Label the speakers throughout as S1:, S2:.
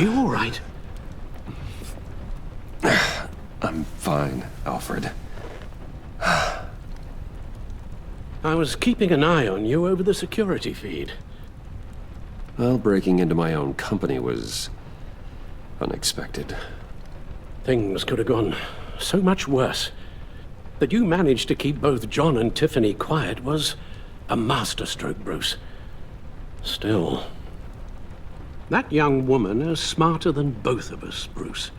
S1: Are you all right?
S2: I'm fine, Alfred.
S1: I was keeping an eye on you over the security feed.
S2: Well, breaking into my own company was unexpected.
S1: Things could have gone so much worse. That you managed to keep both John and Tiffany quiet was a masterstroke, Bruce. Still, that young woman is smarter than both of us, Bruce.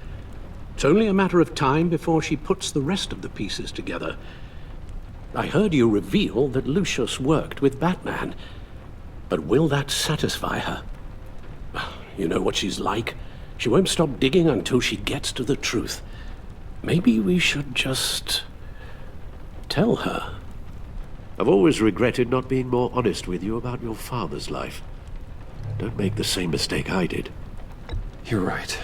S1: It's only a matter of time before she puts the rest of the pieces together. I heard you reveal that Lucius worked with Batman. But will that satisfy her? You know what she's like. She won't stop digging until she gets to the truth. Maybe we should just tell her. I've always regretted not being more honest with you about your father's life. Don't make the same mistake I did.
S2: You're right.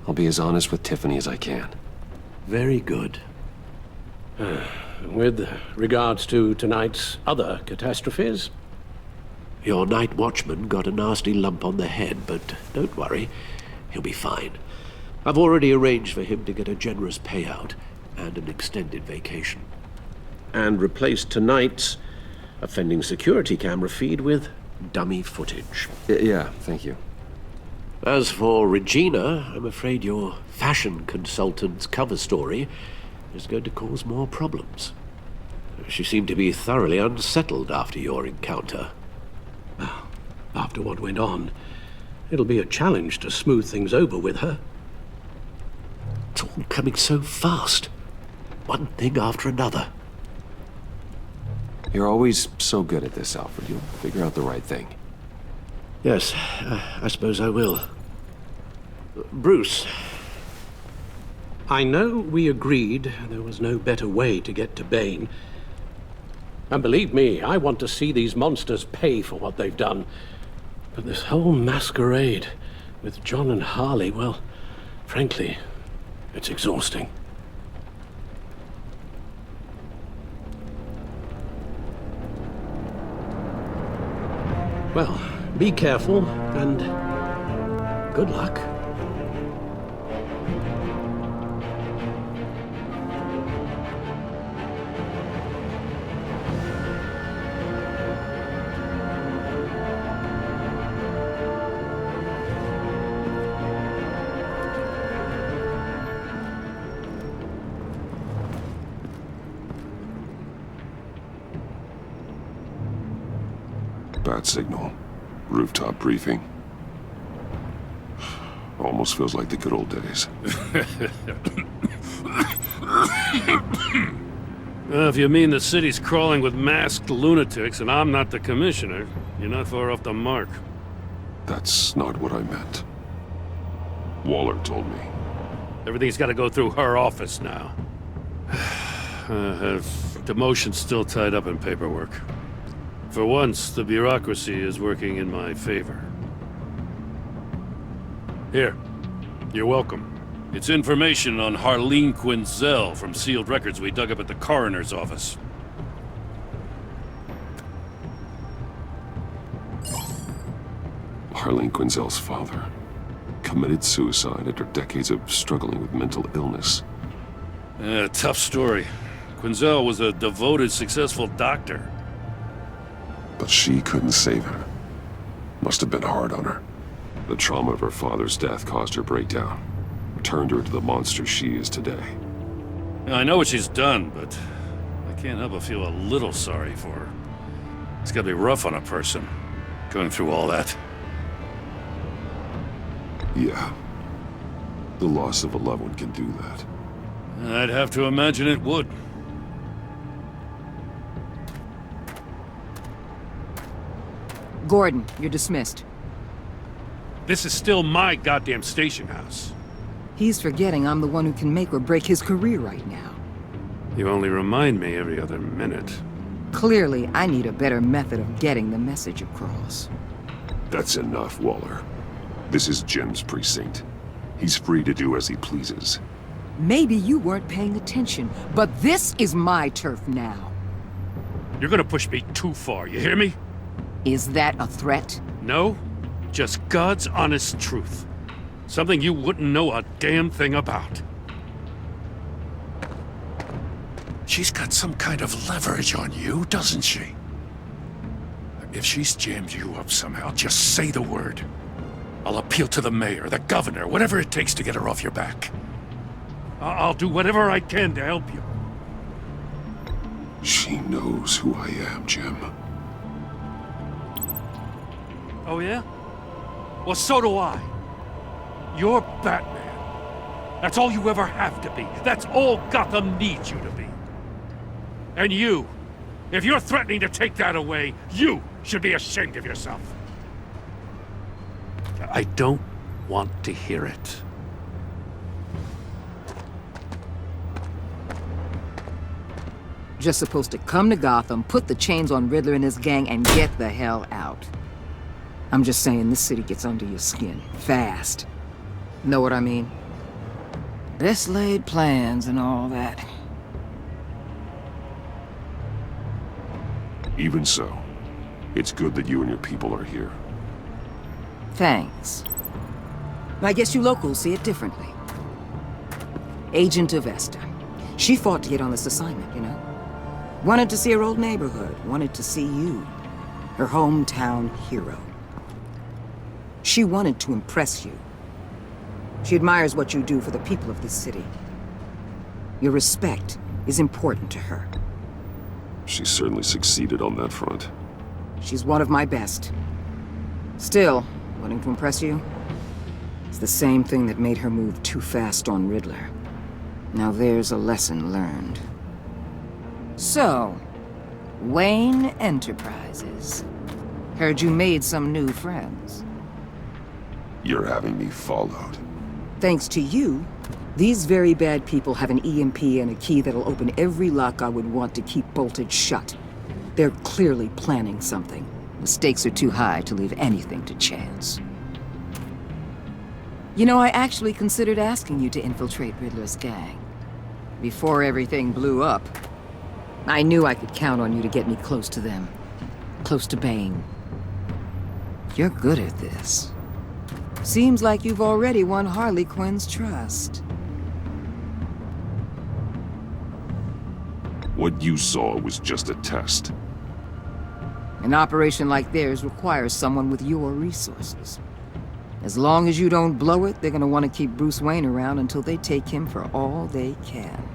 S2: I'll be as honest with Tiffany as I can.
S1: Very good. With regards to tonight's other catastrophes, your night watchman got a nasty lump on the head, but don't worry, he'll be fine. I've already arranged for him to get a generous payout and an extended vacation. And replaced tonight's offending security camera feed with dummy footage.
S2: Yeah, thank you.
S1: As for Regina, I'm afraid your fashion consultant's cover story is going to cause more problems. She seemed to be thoroughly unsettled after your encounter. Well, after what went on, it'll be a challenge to smooth things over with her. It's all coming so fast. One thing after another.
S2: You're always so good at this, Alfred. You'll figure out the right thing.
S1: Yes, I suppose I will. Bruce, I know we agreed there was no better way to get to Bane. And believe me, I want to see these monsters pay for what they've done. But this whole masquerade with John and Harley, well, frankly, it's exhausting. Well, be careful, and good luck.
S3: Bat signal. Rooftop briefing. Almost feels like the good old days.
S4: Well, if you mean the city's crawling with masked lunatics and I'm not the commissioner, you're not far off the mark.
S3: That's not what I meant. Waller told me.
S4: Everything's got to go through her office now. Demotion's still tied up in paperwork. For once, the bureaucracy is working in my favor. Here. You're welcome. It's information on Harleen Quinzel from sealed records we dug up at the coroner's office.
S3: Harleen Quinzel's father committed suicide after decades of struggling with mental illness.
S4: Tough story. Quinzel was a devoted, successful doctor.
S3: But she couldn't save her. Must have been hard on her. The trauma of her father's death caused her breakdown. Turned her into the monster she is today.
S4: I know what she's done, but I can't help but feel a little sorry for her. It's gotta be rough on a person, going through all that.
S3: Yeah. The loss of a loved one can do that.
S4: I'd have to imagine it would.
S5: Gordon, you're dismissed.
S4: This is still my goddamn station house.
S5: He's forgetting I'm the one who can make or break his career right now.
S4: You only remind me every other minute.
S5: Clearly, I need a better method of getting the message across.
S3: That's enough, Waller. This is Jim's precinct. He's free to do as he pleases.
S5: Maybe you weren't paying attention, but this is my turf now.
S4: You're gonna push me too far, you hear me?
S5: Is that a threat?
S4: No, just God's honest truth. Something you wouldn't know a damn thing about.
S6: She's got some kind of leverage on you, doesn't she? If she's jammed you up somehow, just say the word. I'll appeal to the mayor, the governor, whatever it takes to get her off your back.
S4: I'll do whatever I can to help you.
S3: She knows who I am, Jim.
S4: Oh, yeah? Well, so do I. You're Batman. That's all you ever have to be. That's all Gotham needs you to be. And you, if you're threatening to take that away, you should be ashamed of yourself.
S6: I don't want to hear it.
S5: Just supposed to come to Gotham, put the chains on Riddler and his gang, and get the hell out. I'm just saying, this city gets under your skin. Fast. Know what I mean? Best laid plans and all that.
S3: Even so, it's good that you and your people are here.
S5: Thanks. I guess you locals see it differently. Agent Avesta. She fought to get on this assignment, you know? Wanted to see her old neighborhood. Wanted to see you. Her hometown hero. She wanted to impress you. She admires what you do for the people of this city. Your respect is important to her.
S3: She certainly succeeded on that front.
S5: She's one of my best. Still, wanting to impress you? It's the same thing that made her move too fast on Riddler. Now there's a lesson learned. So, Wayne Enterprises. Heard you made some new friends.
S3: You're having me followed.
S5: Thanks to you, these very bad people have an EMP and a key that'll open every lock I would want to keep bolted shut. They're clearly planning something. The stakes are too high to leave anything to chance. You know, I actually considered asking you to infiltrate Riddler's gang. Before everything blew up. I knew I could count on you to get me close to them. Close to Bane. You're good at this. Seems like you've already won Harley Quinn's trust.
S3: What you saw was just a test.
S5: An operation like theirs requires someone with your resources. As long as you don't blow it, they're gonna want to keep Bruce Wayne around until they take him for all they can.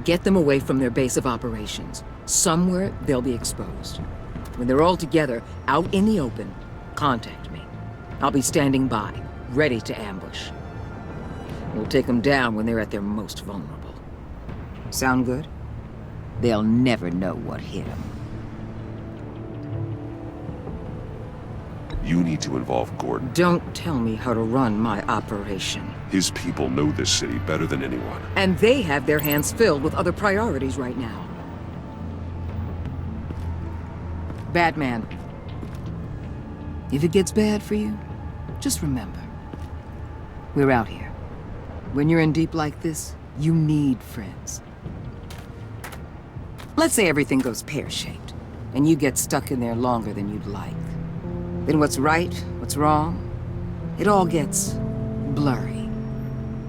S5: Get them away from their base of operations. Somewhere they'll be exposed. When they're all together, out in the open, contact me. I'll be standing by, ready to ambush. We'll take them down when they're at their most vulnerable. Sound good? They'll never know what hit them.
S3: You need to involve Gordon.
S5: Don't tell me how to run my operation.
S3: His people know this city better than anyone.
S5: And they have their hands filled with other priorities right now. Batman. If it gets bad for you, just remember. We're out here. When you're in deep like this, you need friends. Let's say everything goes pear-shaped, and you get stuck in there longer than you'd like. Then what's right, what's wrong, it all gets blurry.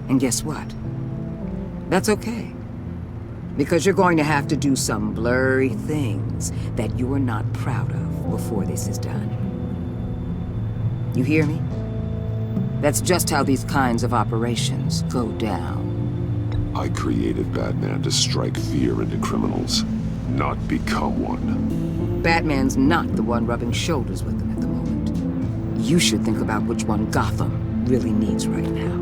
S5: And guess what? That's okay. Because you're going to have to do some blurry things that you're not proud of before this is done. You hear me? That's just how these kinds of operations go down.
S3: I created Batman to strike fear into criminals, not become one.
S5: Batman's not the one rubbing shoulders with them at the moment. You should think about which one Gotham really needs right now.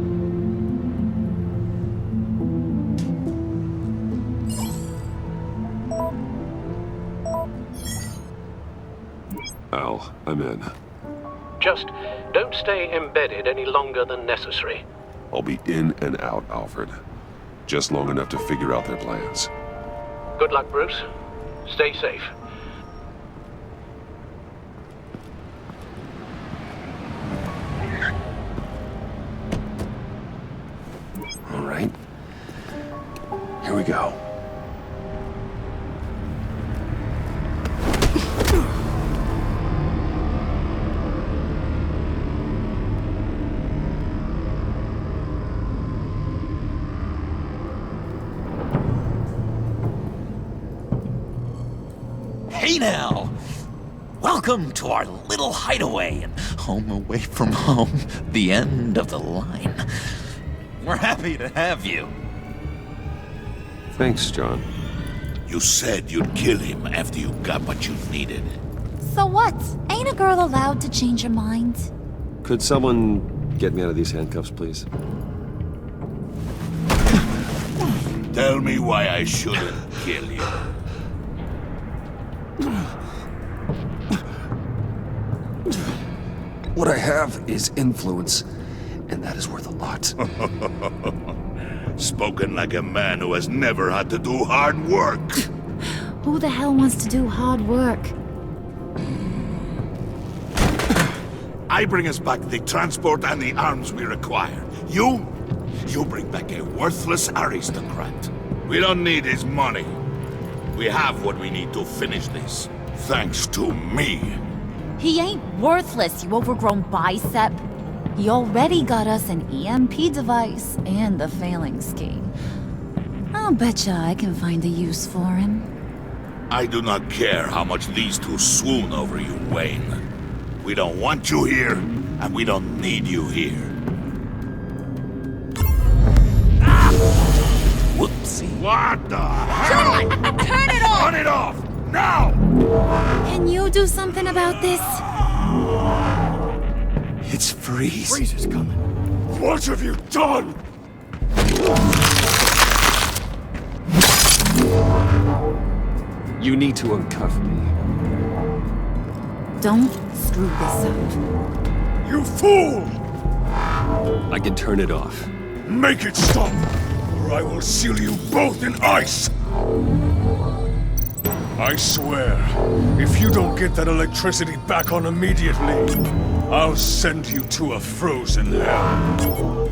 S3: Al, I'm in.
S1: Just don't stay embedded any longer than necessary.
S3: I'll be in and out, Alfred. Just long enough to figure out their plans.
S1: Good luck, Bruce. Stay safe.
S2: All right. Here we go.
S7: now! Welcome to our little hideaway and home away from home, the end of the line. We're happy to have you.
S2: Thanks, John.
S8: You said you'd kill him after you got what you needed.
S9: So what? Ain't a girl allowed to change her mind?
S2: Could someone get me out of these handcuffs, please?
S8: Tell me why I shouldn't kill you.
S2: What I have is influence, and that is worth a lot.
S8: Spoken like a man who has never had to do hard work.
S9: Who the hell wants to do hard work?
S8: I bring us back the transport and the arms we require. You bring back a worthless aristocrat. We don't need his money. We have what we need to finish this. Thanks to me.
S9: He ain't worthless, you overgrown bicep. He already got us an EMP device and the Phalanx key. I'll betcha I can find a use for him.
S8: I do not care how much these two swoon over you, Wayne. We don't want you here, and we don't need you here.
S7: Whoopsie.
S8: What the hell?
S9: Turn it off!
S8: Turn it off! Now!
S9: Can you do something about this?
S7: It's Freeze.
S8: Freeze is coming. What have you done?
S2: You need to uncuff me.
S9: Don't screw this up.
S8: You fool!
S2: I can turn it off.
S8: Make it stop, or I will seal you both in ice!
S6: I swear, if you don't get that electricity back on immediately, I'll send you to a frozen hell.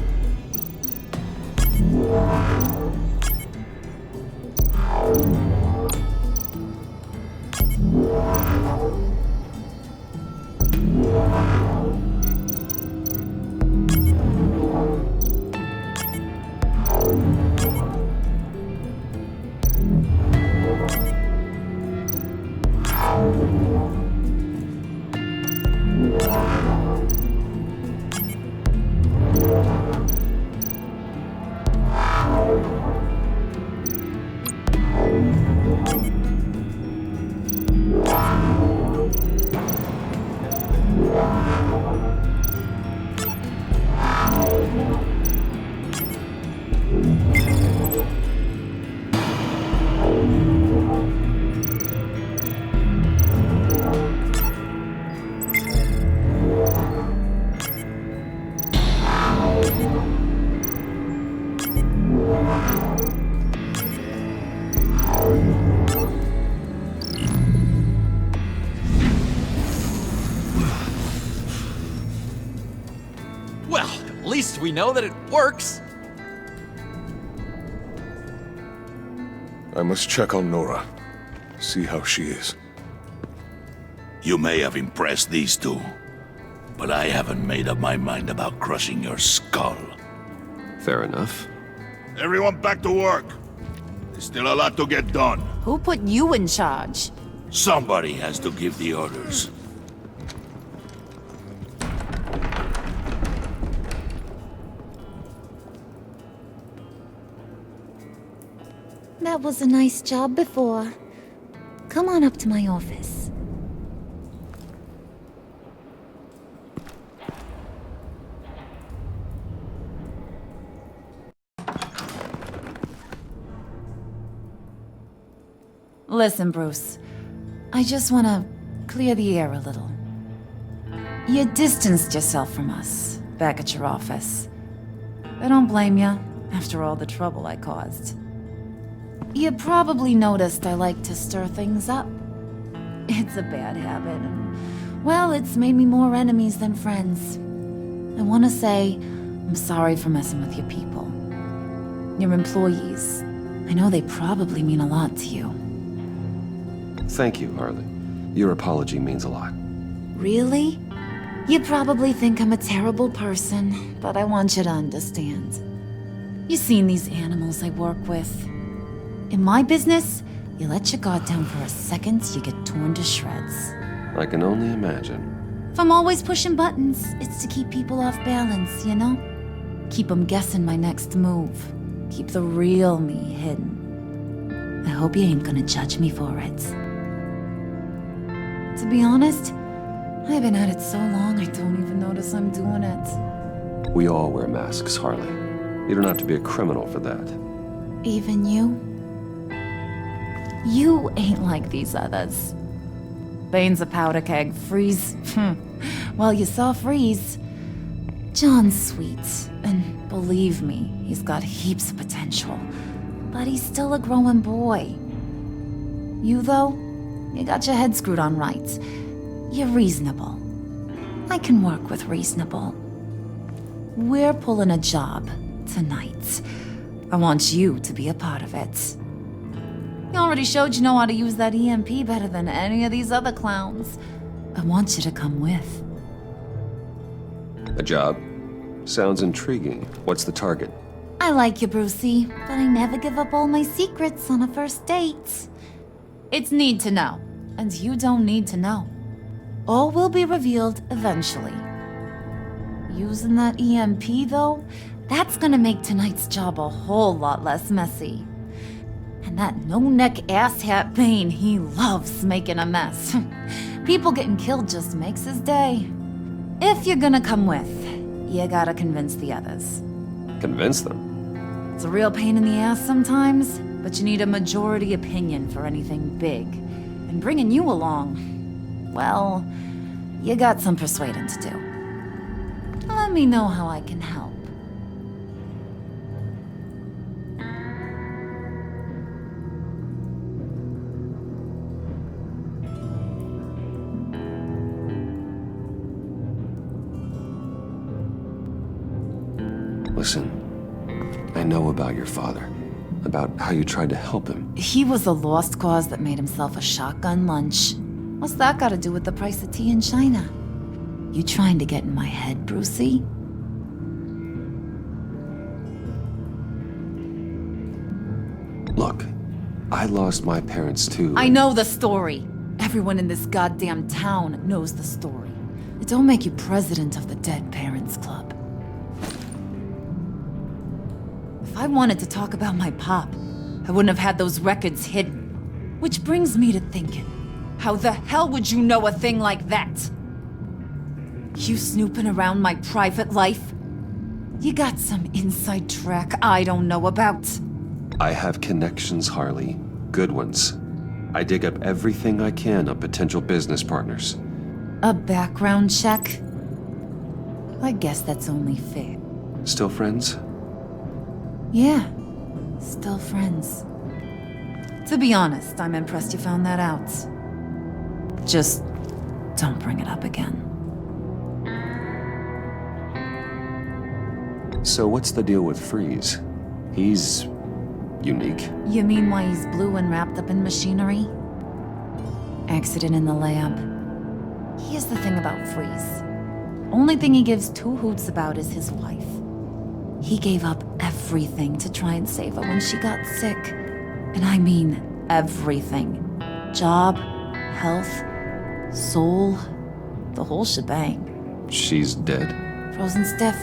S7: Well, at least we know that it works.
S6: I must check on Nora. See how she is.
S8: You may have impressed these two, but I haven't made up my mind about crushing your skull.
S2: Fair enough.
S8: Everyone back to work. There's still a lot to get done.
S9: Who put you in charge?
S8: Somebody has to give the orders.
S9: That was a nice job before. Come on up to my office. Listen, Bruce. I just want to clear the air a little. You distanced yourself from us back at your office. I don't blame you, after all the trouble I caused. You probably noticed I like to stir things up. It's a bad habit, and, well, it's made me more enemies than friends. I want to say I'm sorry for messing with your people. Your employees. I know they probably mean a lot to you.
S2: Thank you, Harley. Your apology means a lot.
S9: Really? You probably think I'm a terrible person, but I want you to understand. You've seen these animals I work with. In my business, You let your guard down for a second, you get torn to shreds.
S2: I can only imagine.
S9: If I'm always pushing buttons, it's to keep people off balance, you know? Keep them guessing my next move. Keep the real me hidden. I hope you ain't gonna judge me for it. To be honest, I've been at it so long I don't even notice I'm doing it.
S2: We all wear masks, Harley. You don't have to be a criminal for that.
S9: Even you? You ain't like these others. Bane's a powder keg. Freeze. Well, you saw Freeze. John's sweet, and believe me, he's got heaps of potential. But he's still a growing boy. You, though, you got your head screwed on right. You're reasonable. I can work with reasonable. We're pulling a job tonight. I want you to be a part of it. You already showed you know how to use that EMP better than any of these other clowns. I want you to come with.
S2: A job? Sounds intriguing. What's the target?
S9: I like you, Brucey, but I never give up all my secrets on a first date. It's need to know, and you don't need to know. All will be revealed eventually. Using that EMP, though, that's gonna make tonight's job a whole lot less messy. And that no-neck asshat Bane, he loves making a mess. People getting killed just makes his day. If you're gonna come with, you gotta convince the others.
S2: Convince them?
S9: It's a real pain in the ass sometimes, but you need a majority opinion for anything big. And bringing you along, well, you got some persuading to do. Let me know how I can help.
S2: Listen, I know about your father. About how you tried to help him.
S9: He was a lost cause that made himself a shotgun lunch. What's that got to do with the price of tea in China? You trying to get in my head, Brucey?
S2: Look, I lost my parents too.
S9: I know the story. Everyone in this goddamn town knows the story. It don't make you president of the Dead Parents Club. If I wanted to talk about my pop, I wouldn't have had those records hidden. Which brings me to thinking, how the hell would you know a thing like that? You snooping around my private life? You got some inside track I don't know about.
S2: I have connections, Harley. Good ones. I dig up everything I can on potential business partners.
S9: A background check? I guess that's only fair.
S2: Still friends?
S9: Yeah, still friends. To be honest, I'm impressed you found that out. Just don't bring it up again.
S2: So what's the deal with Freeze? He's unique.
S9: You mean why he's blue and wrapped up in machinery? Accident in the lab. Here's the thing about Freeze. Only thing he gives two hoots about is his wife. He gave up everything to try and save her when she got sick. And I mean everything. Job, health, soul, the whole shebang.
S2: She's dead?
S9: Frozen stiff.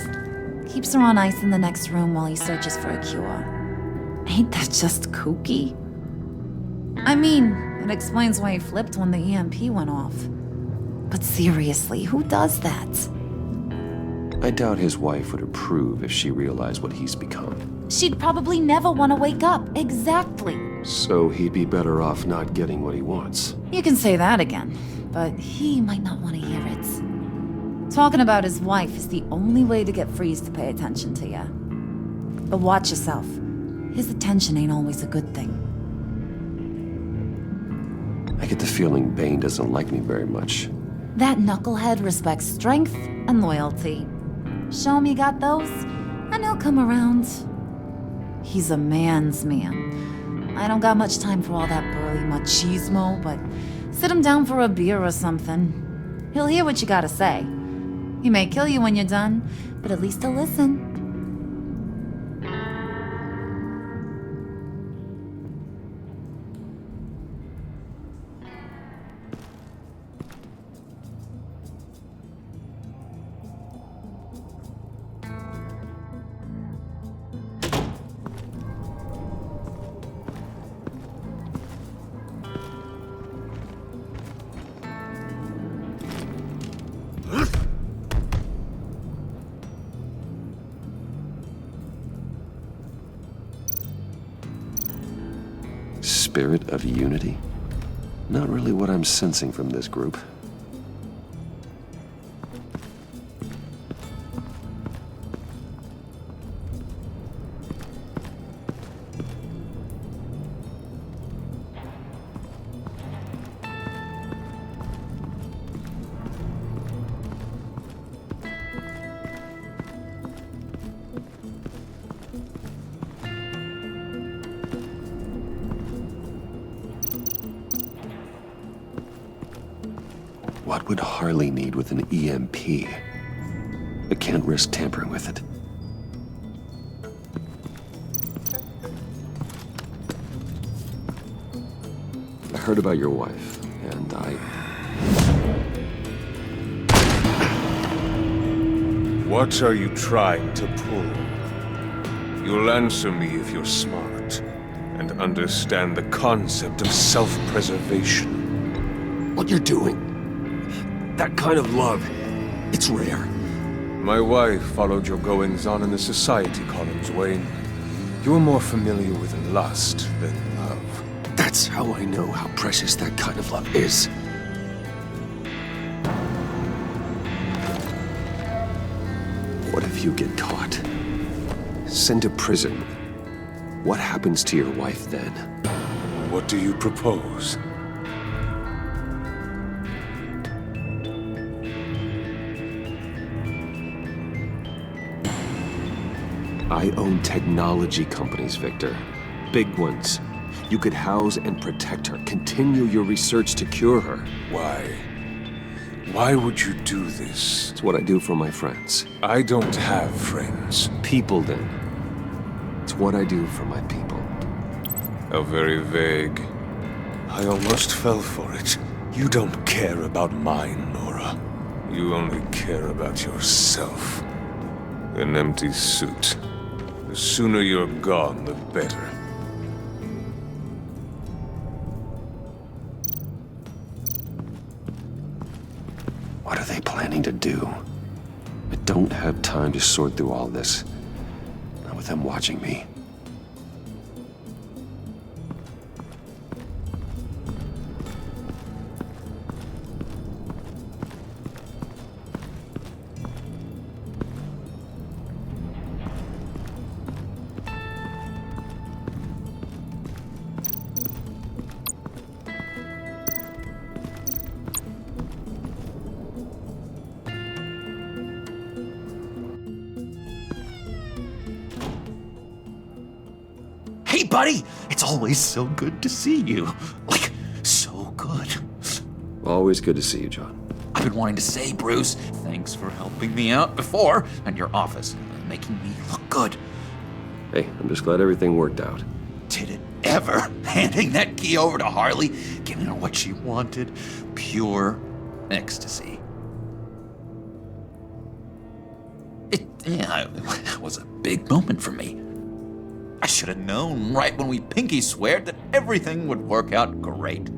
S9: Keeps her on ice in the next room while he searches for a cure. Ain't that just kooky? I mean, it explains why he flipped when the EMP went off. But seriously, who does that?
S2: I doubt his wife would approve if she realized what he's become.
S9: She'd probably never want to wake up. Exactly.
S2: So he'd be better off not getting what he wants.
S9: You can say that again, but he might not want to hear it. Talking about his wife is the only way to get Freeze to pay attention to you. But watch yourself. His attention ain't always a good thing.
S2: I get the feeling Bane doesn't like me very much.
S9: That knucklehead respects strength and loyalty. Show him you got those, and he'll come around. He's a man's man. I don't got much time for all that burly machismo, but sit him down for a beer or something. He'll hear what you gotta say. He may kill you when you're done, but at least he'll listen.
S2: spirit of unity? Not really what I'm sensing from this group. What would Harley need with an EMP? I can't risk tampering with it. I heard about your wife, and
S10: What are you trying to pull? You'll answer me if you're smart, and understand the concept of self-preservation.
S2: What you're doing? That kind of love, it's rare.
S10: My wife followed your goings-on in the society columns, Wayne. You're more familiar with lust than love.
S2: That's how I know how precious that kind of love is. What if you get caught? Sent to prison. What happens to your wife then?
S10: What do you propose?
S2: I own technology companies, Victor. Big ones. You could house and protect her. Continue your research to cure her.
S10: Why? Why would you do this?
S2: It's what I do for my friends.
S10: I don't have friends.
S2: People, then. It's what I do for my people.
S10: How very vague. I almost fell for it. You don't care about mine, Nora. You only care about yourself. An empty suit. The sooner you're gone, the better.
S2: What are they planning to do? I don't have time to sort through all this. Not with them watching me.
S7: Hey, buddy! It's always so good to see you. Like, so good.
S2: Always good to see you, John.
S7: I've been wanting to say, Bruce, thanks for helping me out before, and your office, making me look good.
S2: Hey, I'm just glad everything worked out.
S7: Did it ever? Handing that key over to Harley, giving her what she wanted. Pure ecstasy. It was a big moment for me. I should have known right when we pinky sweared that everything would work out great.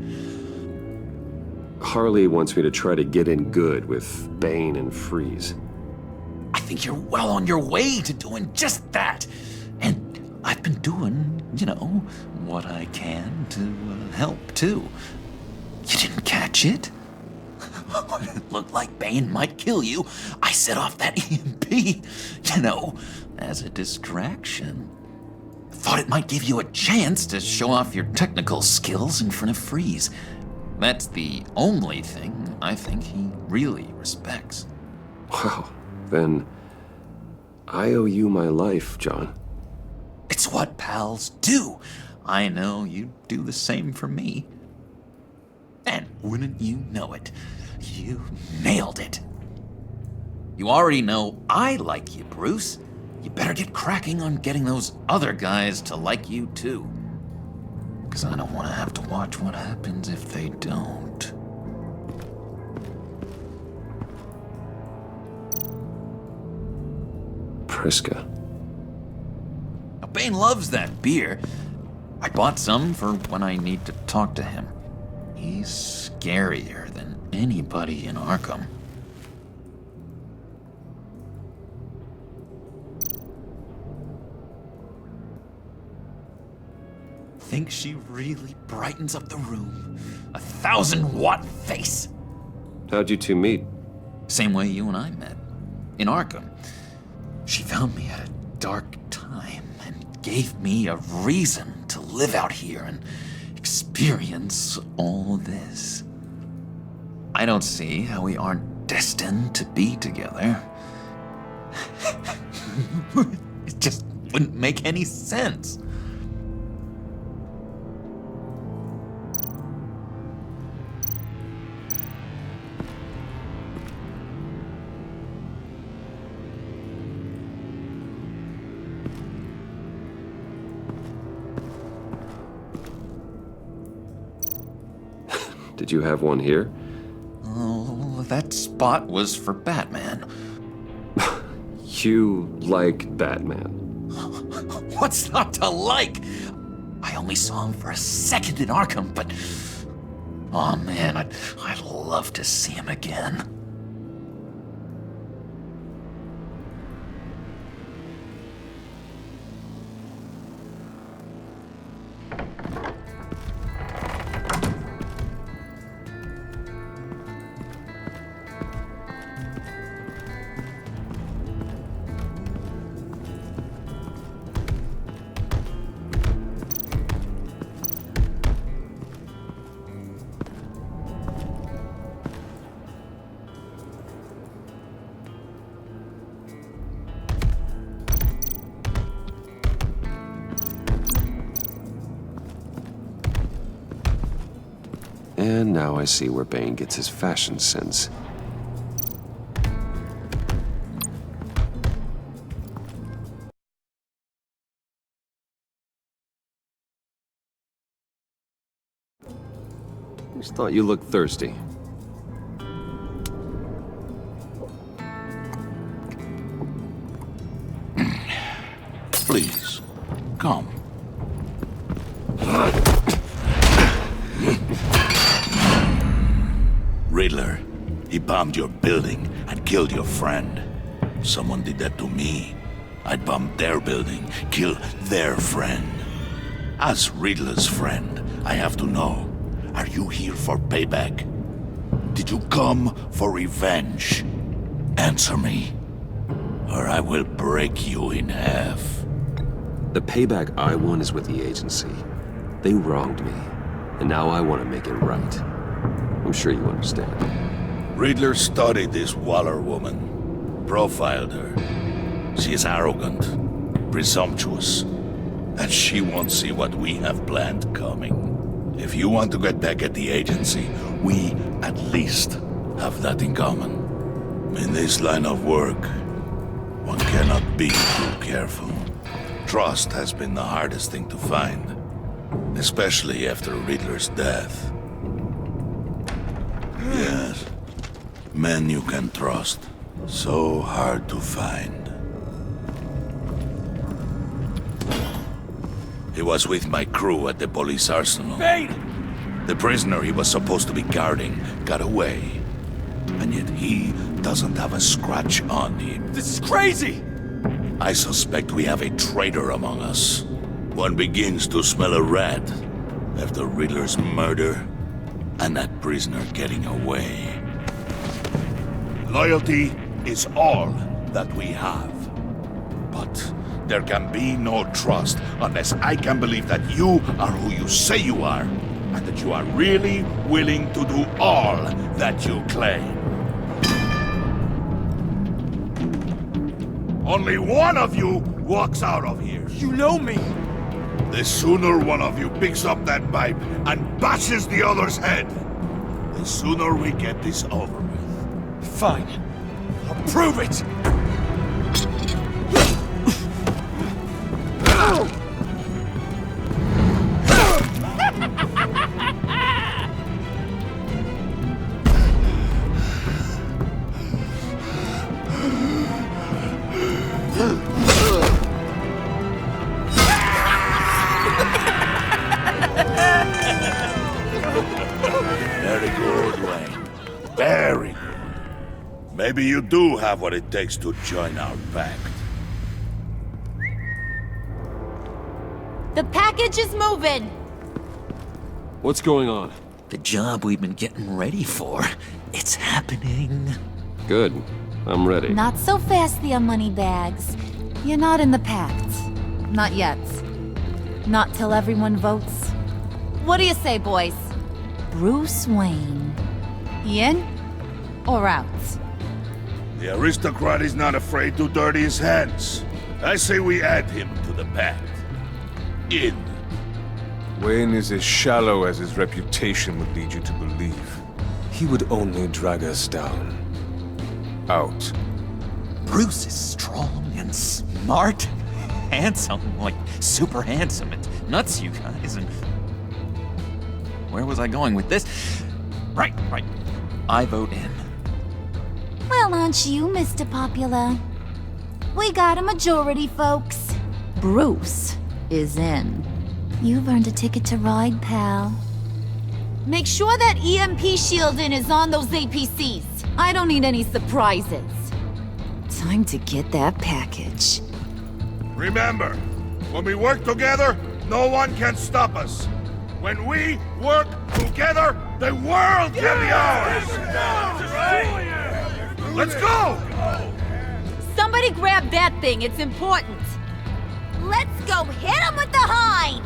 S2: Harley wants me to try to get in good with Bane and Freeze.
S7: I think you're well on your way to doing just that. And I've been doing, what I can to help, too. You didn't catch it? When it looked like Bane might kill you, I set off that EMP, as a distraction. Thought it might give you a chance to show off your technical skills in front of Freeze. That's the only thing I think he really respects.
S2: Wow, then I owe you my life, John.
S7: It's what pals do. I know you'd do the same for me. And wouldn't you know it, you nailed it. You already know I like you, Bruce. You better get cracking on getting those other guys to like you, too. Because I don't want to have to watch what happens if they don't.
S2: Priska.
S7: Now, Bane loves that beer. I bought some for when I need to talk to him. He's scarier than anybody in Arkham. think she really brightens up the room. 1,000-watt face.
S2: How'd you two meet?
S7: Same way you and I met. In Arkham. She found me at a dark time and gave me a reason to live out here and experience all this. I don't see how we aren't destined to be together. It just wouldn't make any sense.
S2: Did you have one here?
S7: Oh, that spot was for Batman.
S2: You like Batman?
S7: What's not to like? I only saw him for a second in Arkham, but... oh man, I'd love to see him again.
S2: And now I see where Bane gets his fashion sense. Just thought you looked thirsty.
S8: Please, come. Riddler, he bombed your building and killed your friend. Someone did that to me. I'd bomb their building, kill their friend. As Riddler's friend, I have to know, are you here for payback? Did you come for revenge? Answer me, or I will break you in half.
S2: The payback I want is with the agency. They wronged me, and now I want to make it right. I'm sure you understand.
S8: Riddler studied this Waller woman, profiled her. She is arrogant, presumptuous, and she won't see what we have planned coming. If you want to get back at the agency, we at least have that in common. In this line of work, one cannot be too careful. Trust has been the hardest thing to find, especially after Riddler's death. Yes, men you can trust. So hard to find. He was with my crew at the police arsenal.
S4: Bane!
S8: The prisoner he was supposed to be guarding got away. And yet he doesn't have a scratch on him.
S4: This is crazy!
S8: I suspect we have a traitor among us. One begins to smell a rat after Riddler's murder and that prisoner getting away. Loyalty is all that we have. But there can be no trust unless I can believe that you are who you say you are, and that you are really willing to do all that you claim. Only one of you walks out of here.
S4: You know me!
S8: The sooner one of you picks up that pipe and bashes the other's head, the sooner we get this over with.
S4: Fine. I'll prove it!
S8: Very good, Wayne. Very good. Maybe you do have what it takes to join our pact.
S11: The package is moving!
S2: What's going on?
S7: The job we've been getting ready for, it's happening.
S2: Good. I'm ready.
S9: Not so fast there, Moneybags. You're not in the pact. Not yet. Not till everyone votes. What do you say, boys? Bruce Wayne. In or out?
S8: The aristocrat is not afraid to dirty his hands. I say we add him to the pact. In.
S10: Wayne is as shallow as his reputation would lead you to believe. He would only drag us down. Out.
S7: Bruce is strong and smart, handsome, like super handsome. It's nuts, you guys. And where was I going with this? Right. I vote in.
S9: Well, aren't you, Mr. Popular? We got a majority, folks. Bruce is in. You've earned a ticket to ride, pal. Make sure that EMP shielding is on those APCs. I don't need any surprises. Time to get that package.
S8: Remember, when we work together, no one can stop us. When we work together, the world can be ours! Let's go!
S9: Somebody grab that thing, it's important. Let's go hit him with the hind!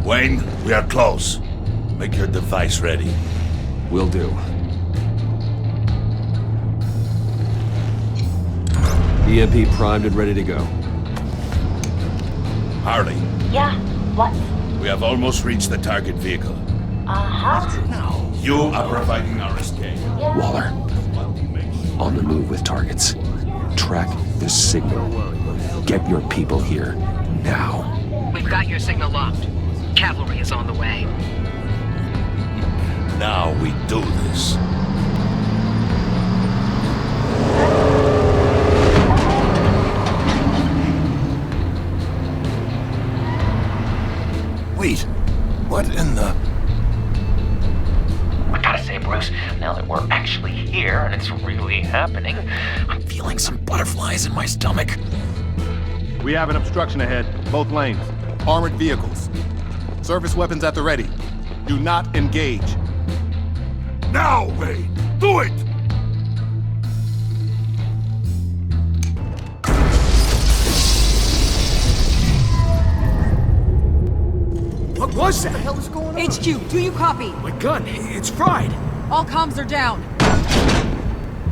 S8: Wayne, we are close. Make your device ready.
S2: Will do. EMP primed and ready to go.
S8: Harley,
S11: Yeah, what?
S8: we have almost reached the target vehicle.
S11: Uh-huh.
S8: You are providing our escape.
S2: Waller, on the move with targets. Track the signal. Get your people here, now.
S12: We've got your signal locked. Cavalry is on the way.
S8: Now we do this.
S6: Wait, what in the...
S7: I gotta say, Bruce, now that we're actually here and it's really happening, I'm feeling some butterflies in my stomach.
S13: We have an obstruction ahead, both lanes. Armored vehicles. Service weapons at the ready. Do not engage.
S8: Now, Wayne! Do it!
S14: What was that?
S5: What the hell is going on? HQ, do you copy?
S14: My gun, it's fried.
S5: All comms are down.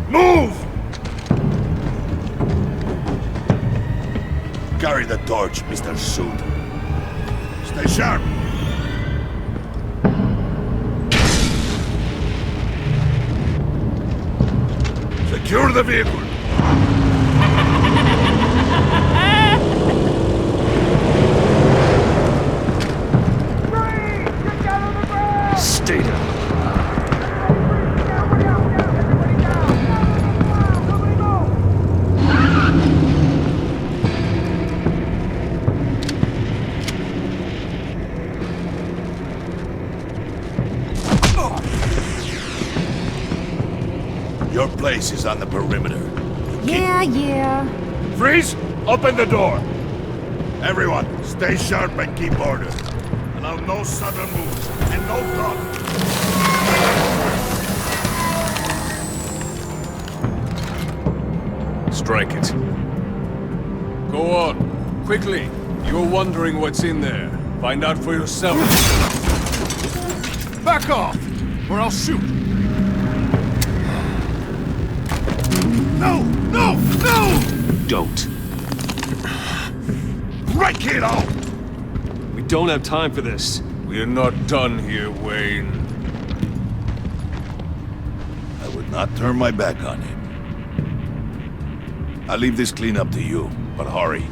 S8: Move! Carry the torch, Mr. Suit. Stay sharp. Secure the vehicle.
S2: Stay down.
S8: Your place is on the perimeter.
S9: Yeah.
S8: Freeze! Open the door! Everyone, stay sharp and keep order. Allow no sudden moves and no talk.
S10: Strike it. Go on. Quickly. You're wondering what's in there. Find out for yourself.
S13: Back off, or I'll shoot.
S8: No!
S2: Don't.
S8: Right, kiddo!
S2: We don't have time for this.
S10: We're not done here, Wayne.
S8: I would not turn my back on him. I'll leave this cleanup to you, but hurry.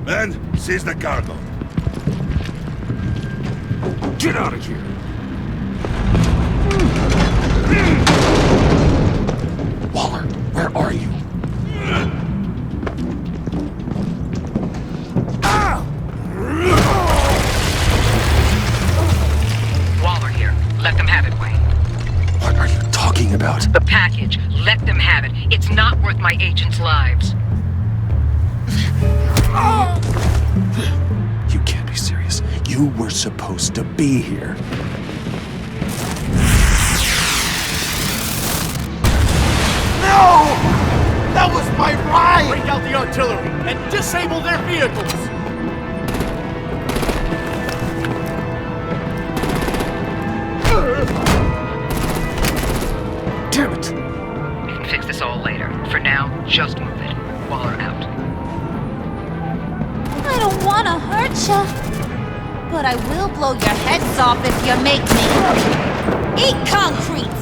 S8: Men, seize the cargo.
S2: Get out of here! Waller,
S12: Let them have it, Wayne.
S2: What are you talking about?
S12: The package. Let them have it. It's not worth my agents' lives.
S2: You can't be serious. You were supposed to be here.
S14: No! That was my ride! Break out the artillery and disable their vehicles!
S2: Damn it!
S12: We can fix this all later. For now, just move it. Waller out.
S9: I don't want to hurt ya, but I will blow your heads off if you make me. Eat concrete!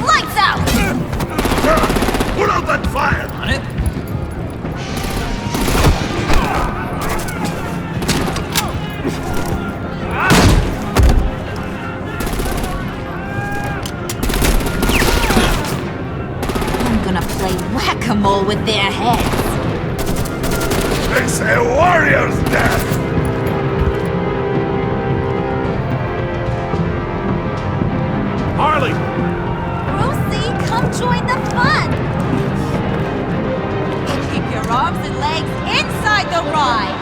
S9: Lights out!
S8: Put out that fire!
S7: On it?
S9: I'm gonna play whack-a-mole with their heads.
S8: It's a warrior's death!
S4: Harley!
S9: Brucey, come join the fun! Keep your arms and legs inside the ride!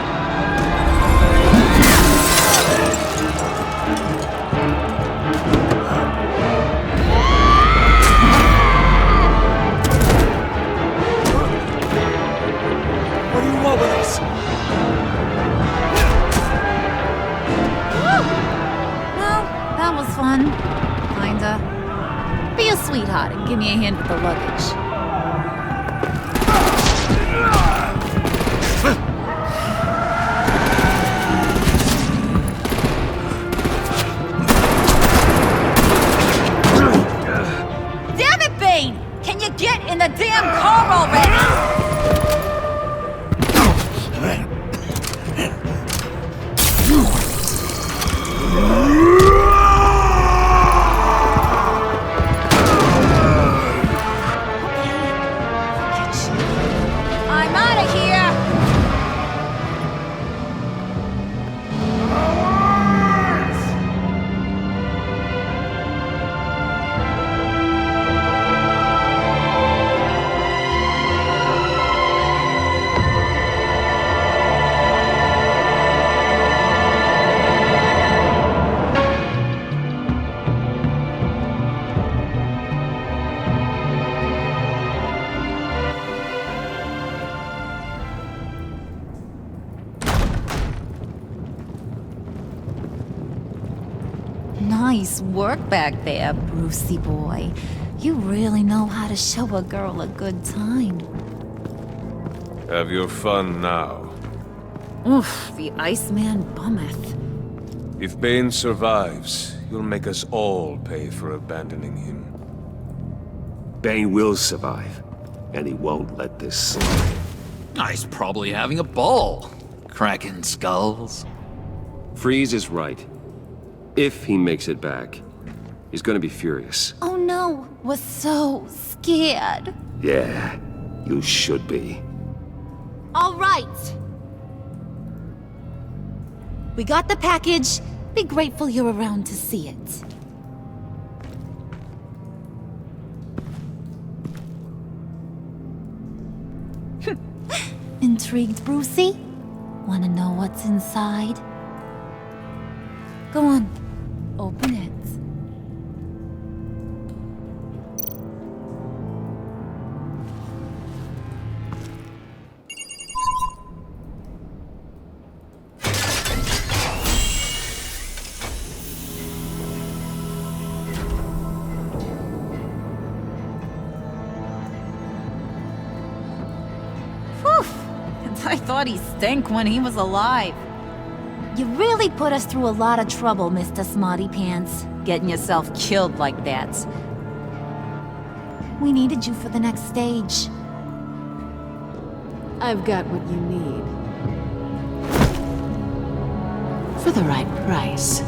S14: What do you want with us?
S9: Woo! Well, that was fun. Kinda. Be a sweetheart and give me a hand with the luggage. Damn it, Bane! Can you get in the damn car already? I'm out of here! Nice work back there, Brucey boy. You really know how to show a girl a good time.
S10: Have your fun now.
S9: Oof, the Iceman bummeth.
S10: If Bane survives, you'll make us all pay for abandoning him.
S2: Bane will survive, and he won't let this slide.
S7: He's probably having a ball. Cracking skulls.
S2: Freeze is right. If he makes it back, he's gonna be furious.
S9: Oh no, we're so scared.
S2: Yeah, you should be.
S9: All right. We got the package. Be grateful you're around to see it. Intrigued, Brucey? Wanna know what's inside? Go on, open it. I thought he stank when he was alive. You really put us through a lot of trouble, Mr. Smarty Pants, getting yourself killed like that. We needed you for the next stage.
S15: I've got what you need. For the right price.